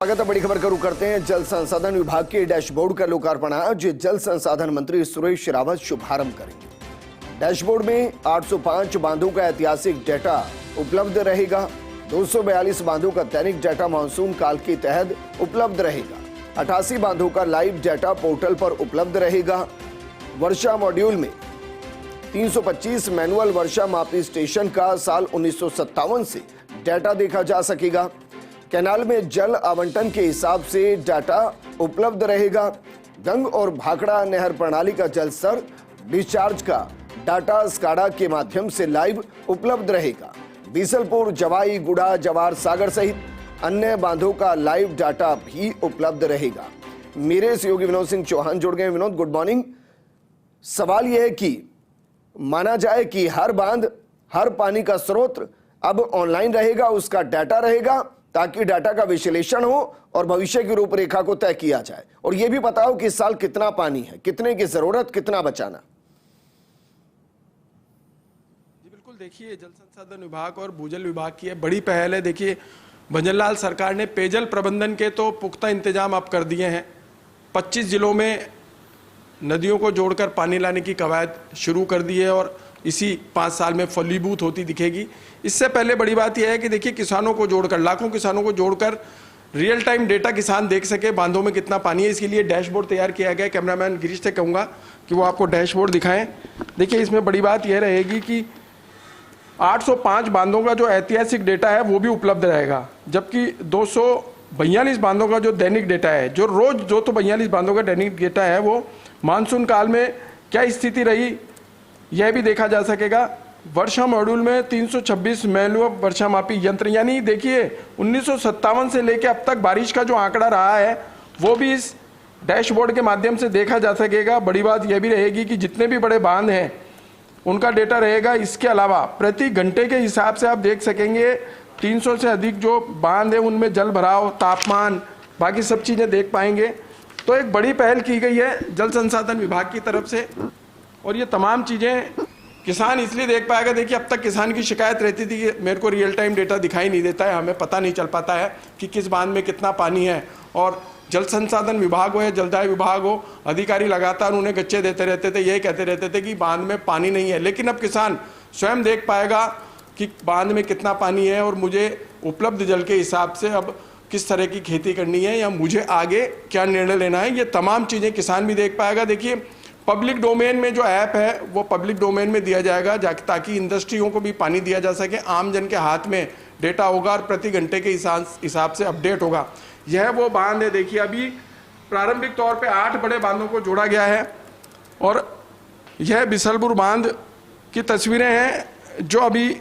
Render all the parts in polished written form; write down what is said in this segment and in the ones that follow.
स्वागत है। बड़ी खबर शुरू करते हैं। जल संसाधन विभाग के डैशबोर्ड का लोकार्पण आज जल संसाधन मंत्री सुरेश रावत शुभारंभ करेंगे। डैशबोर्ड में 805 बांधों का ऐतिहासिक डेटा उपलब्ध रहेगा। 242 बांधों का दैनिक डेटा मानसून काल के तहत उपलब्ध रहेगा। 88 बांधों का लाइव डेटा पोर्टल पर उपलब्ध रहेगा। वर्षा मॉड्यूल में 325 मैनुअल वर्षा मापी स्टेशन का साल 1957 से डेटा देखा जा सकेगा। कैनाल में जल आवंटन के हिसाब से डाटा उपलब्ध रहेगा। गंग और भाखड़ा नहर प्रणाली का जल स्तर डिस्चार्ज का डाटा स्काडा के माध्यम से लाइव उपलब्ध रहेगा। बीसलपुर, जवाई, गुड़ा, जवार सागर सहित अन्य बांधों का लाइव डाटा भी उपलब्ध रहेगा। मेरे सहयोगी विनोद सिंह चौहान जुड़ गए। Vinod, good morning. सवाल यह है कि माना जाए कि हर बांध, हर पानी का स्रोत अब ऑनलाइन रहेगा, उसका डाटा रहेगा, ताकि डाटा का विश्लेषण हो और भविष्य की रूपरेखा को तय किया जाए। और यह भी बताओ कि इस साल कितना पानी है, कितने की जरूरत, कितना बचाना। जी बिल्कुल, देखिए जल संसाधन विभाग और भूजल विभाग की बड़ी पहल है। देखिए भंजनलाल सरकार ने पेयजल प्रबंधन के तो पुख्ता इंतजाम अब कर दिए हैं। 25 जिलों में नदियों को जोड़कर पानी लाने की कवायद शुरू कर दी है और इसी 5 साल में फलीभूत होती दिखेगी। इससे पहले बड़ी बात यह है कि देखिए किसानों को जोड़कर, लाखों किसानों को जोड़कर रियल टाइम डेटा किसान देख सके बांधों में कितना पानी है। इसके लिए डैशबोर्ड तैयार किया गया है। कैमरामैन गिरीश से कहूँगा कि वो आपको डैशबोर्ड दिखाएं। देखिए इसमें बड़ी बात यह रहेगी कि 805 बांधों का जो ऐतिहासिक डेटा है वो भी उपलब्ध रहेगा, जबकि 242 बांधों का जो दैनिक डेटा है, जो रोज 242 बांधों का दैनिक डेटा है, वो मानसून काल में क्या स्थिति रही यह भी देखा जा सकेगा। वर्षा मॉड्यूल में 326 मैनुअल वर्षा मापी यंत्र, यानी देखिए 1957 से लेकर अब तक बारिश का जो आंकड़ा रहा है वो भी इस डैशबोर्ड के माध्यम से देखा जा सकेगा। बड़ी बात यह भी रहेगी कि जितने भी बड़े बांध हैं उनका डेटा रहेगा। इसके अलावा प्रति घंटे के हिसाब से आप देख सकेंगे 300 से अधिक जो बांध है उनमें जल भराव, तापमान, बाकी सब चीज़ें देख पाएंगे। तो एक बड़ी पहल की गई है जल संसाधन विभाग की तरफ से और ये तमाम चीज़ें किसान इसलिए देख पाएगा। देखिए अब तक किसान की शिकायत रहती थी कि मेरे को रियल टाइम डेटा दिखाई नहीं देता है, हमें पता नहीं चल पाता है कि किस बांध में कितना पानी है। और जल संसाधन विभाग हो या जलदाय विभाग हो, अधिकारी लगातार उन्हें गच्चे देते रहते थे, यही कहते रहते थे कि बांध में पानी नहीं है। लेकिन अब किसान स्वयं देख पाएगा कि बांध में कितना पानी है और मुझे उपलब्ध जल के हिसाब से अब किस तरह की खेती करनी है या मुझे आगे क्या निर्णय लेना है, ये तमाम चीज़ें किसान भी देख पाएगा। देखिए पब्लिक डोमेन में जो ऐप है वो पब्लिक डोमेन में दिया जाएगा ताकि इंडस्ट्रियों को भी पानी दिया जा सके। आम जन के हाथ में डेटा होगा और प्रति घंटे के हिसाब से अपडेट होगा। यह वो बांध है। देखिए अभी प्रारंभिक तौर पे 8 बड़े बांधों को जोड़ा गया है और यह बीसलपुर बांध की तस्वीरें हैं जो अभी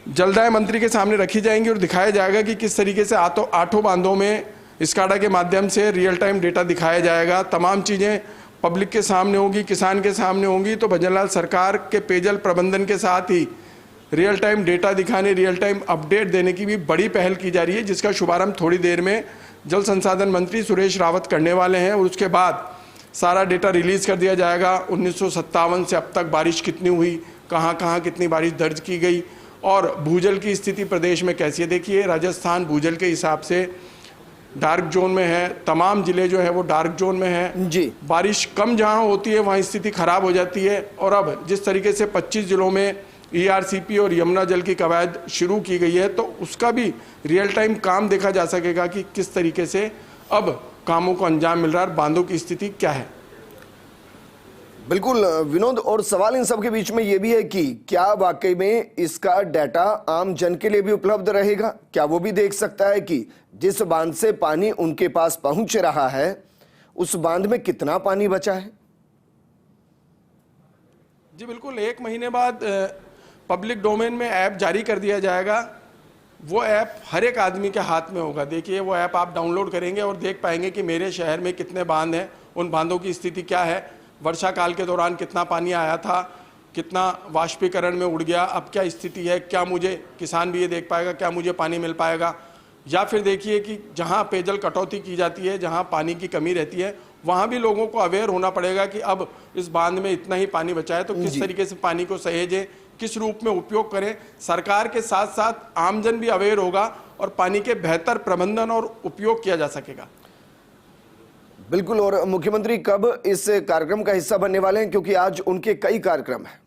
जलदाय मंत्री के सामने रखी जाएंगी और दिखाया जाएगा कि किस तरीके से 8 बांधों में स्काडा के माध्यम से रियल टाइम डेटा दिखाया जाएगा। तमाम चीज़ें पब्लिक के सामने होगी, किसान के सामने होंगी। तो भंजनलाल सरकार के पेयजल प्रबंधन के साथ ही रियल टाइम डेटा दिखाने, रियल टाइम अपडेट देने की भी बड़ी पहल की जा रही है, जिसका शुभारंभ थोड़ी देर में जल संसाधन मंत्री सुरेश रावत करने वाले हैं। और उसके बाद सारा डेटा रिलीज कर दिया जाएगा। 1957 से अब तक बारिश कितनी हुई, कहाँ कहाँ कितनी बारिश दर्ज की गई और भूजल की स्थिति प्रदेश में कैसी है। देखिए राजस्थान भूजल के हिसाब से डार्क जोन में है, तमाम जिले जो है वो डार्क जोन में है जी। बारिश कम जहां होती है वहां स्थिति खराब हो जाती है। और अब जिस तरीके से 25 जिलों में ERCP और यमुना जल की कवायद शुरू की गई है तो उसका भी रियल टाइम काम देखा जा सकेगा कि किस तरीके से अब कामों को अंजाम मिल रहा है, बांधों की स्थिति क्या है। बिल्कुल विनोद, और सवाल इन सब के बीच में ये भी है कि क्या वाकई में इसका डाटा आम जन के लिए भी उपलब्ध रहेगा? क्या वो भी देख सकता है कि जिस बांध से पानी उनके पास पहुंच रहा है उस बांध में कितना पानी बचा है? जी बिल्कुल, 1 महीने बाद पब्लिक डोमेन में ऐप जारी कर दिया जाएगा। वो ऐप हर एक आदमी के हाथ में होगा। देखिए वो ऐप आप डाउनलोड करेंगे और देख पाएंगे कि मेरे शहर में कितने बांध हैं, उन बांधों की स्थिति क्या है, वर्षा काल के दौरान कितना पानी आया था, कितना वाष्पीकरण में उड़ गया, अब क्या स्थिति है, क्या मुझे, किसान भी ये देख पाएगा क्या मुझे पानी मिल पाएगा। या फिर देखिए कि जहाँ पेयजल कटौती की जाती है, जहाँ पानी की कमी रहती है, वहाँ भी लोगों को अवेयर होना पड़ेगा कि अब इस बांध में इतना ही पानी बचा है तो किस तरीके से पानी को सहेजें, किस रूप में उपयोग करें। सरकार के साथ साथ आमजन भी अवेयर होगा और पानी के बेहतर प्रबंधन और उपयोग किया जा सकेगा। बिल्कुल। और मुख्यमंत्री कब इस कार्यक्रम का हिस्सा बनने वाले हैं, क्योंकि आज उनके कई कार्यक्रम हैं?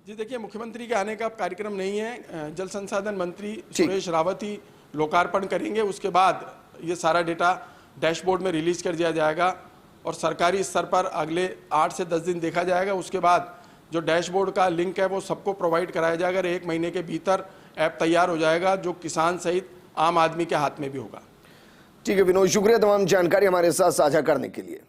जी देखिए, मुख्यमंत्री के आने का अब कार्यक्रम नहीं है। जल संसाधन मंत्री सुरेश रावत ही लोकार्पण करेंगे। उसके बाद ये सारा डेटा डैशबोर्ड में रिलीज कर दिया जाएगा और सरकारी स्तर पर अगले 8 से 10 दिन देखा जाएगा। उसके बाद जो डैशबोर्ड का लिंक है वो सबको प्रोवाइड कराया जाएगा और 1 महीने के भीतर ऐप तैयार हो जाएगा, जो किसान सहित आम आदमी के हाथ में भी होगा। ठीक है विनोद, शुक्रिया तमाम जानकारी हमारे साथ साझा करने के लिए।